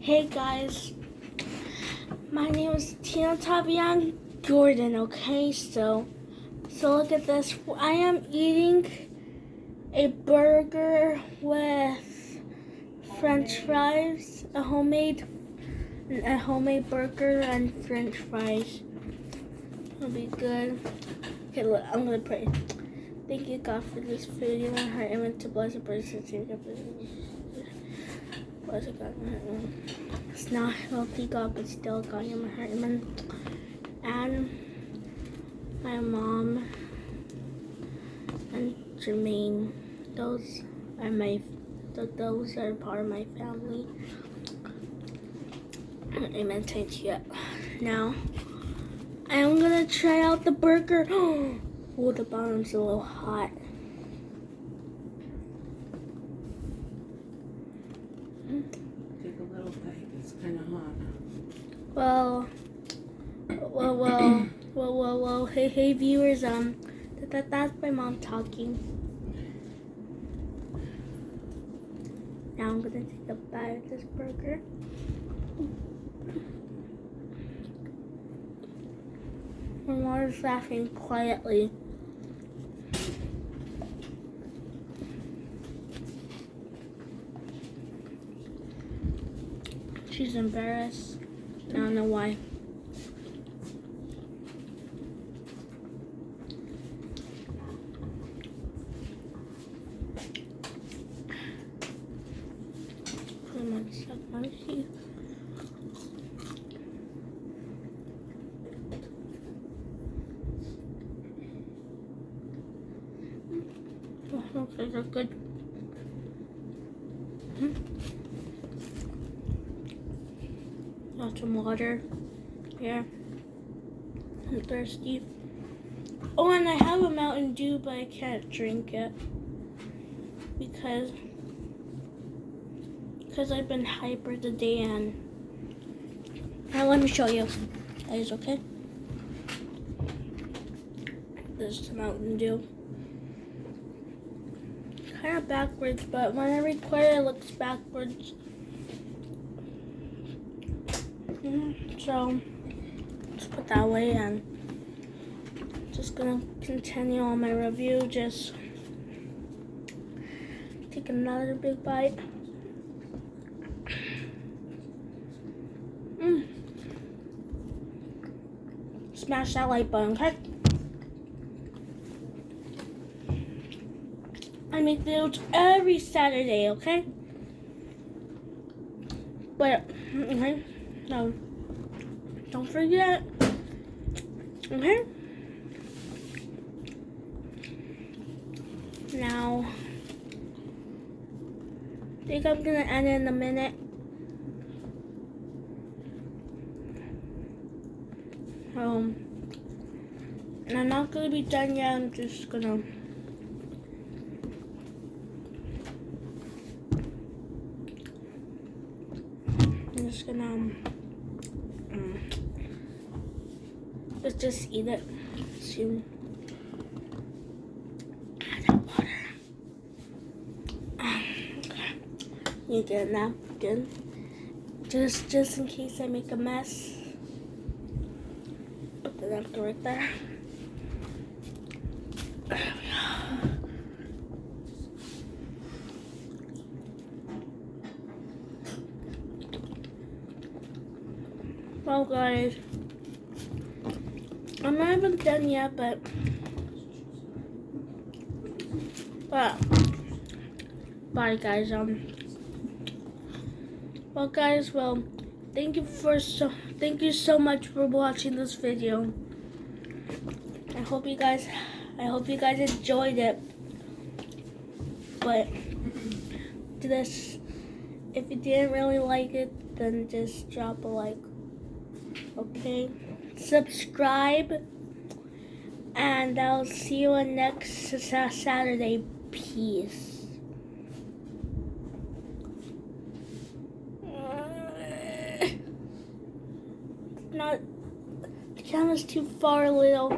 Hey guys, my name is Tino Tavian Jordan, okay? So look at this. I am eating a burger with French fries, a homemade burger and French fries. It'll be good. Okay, look, I'm gonna pray. Thank you, God, for this food. You want her amen to bless the person. Bless God, my heart. It's not healthy, God, but still, God, you're my heart. Amen. And my mom and Jermaine, those are part of my family. Amen. Thank you. Now, I'm gonna try out the burger. Oh, the bottom's a little hot. Take a little bite. It's kind of hot. Well. Hey, viewers. That's my mom talking. Now I'm gonna take a bite of this burger. My mom's laughing quietly. She's embarrassed. I don't know why. Come on, suck my teeth. Oh, looks like they're good. Got some water here. I'm thirsty. Oh, and I have a Mountain Dew, but I can't drink it because I've been hyper today. And now let me show you, guys. Okay, this is Mountain Dew. Kind of backwards, but when I record it looks backwards. So just put that away, and just gonna continue on my review. Just take another big bite. Smash that like button, okay? I make videos every Saturday, okay? But okay. No, don't forget, okay? Now, I think I'm gonna end in a minute. And I'm not gonna be done yet. I'm just gonna let's just eat it soon. Add that water. Okay. You get a napkin. Just in case I make a mess. Put the napkin right there. There we go. Well, guys, I'm not even done yet, but bye, guys. Well, thank you so much for watching this video. I hope you guys enjoyed it. But if you didn't really like it, then just drop a like. Okay, subscribe, and I'll see you on next Saturday. Peace. The camera's too far, little.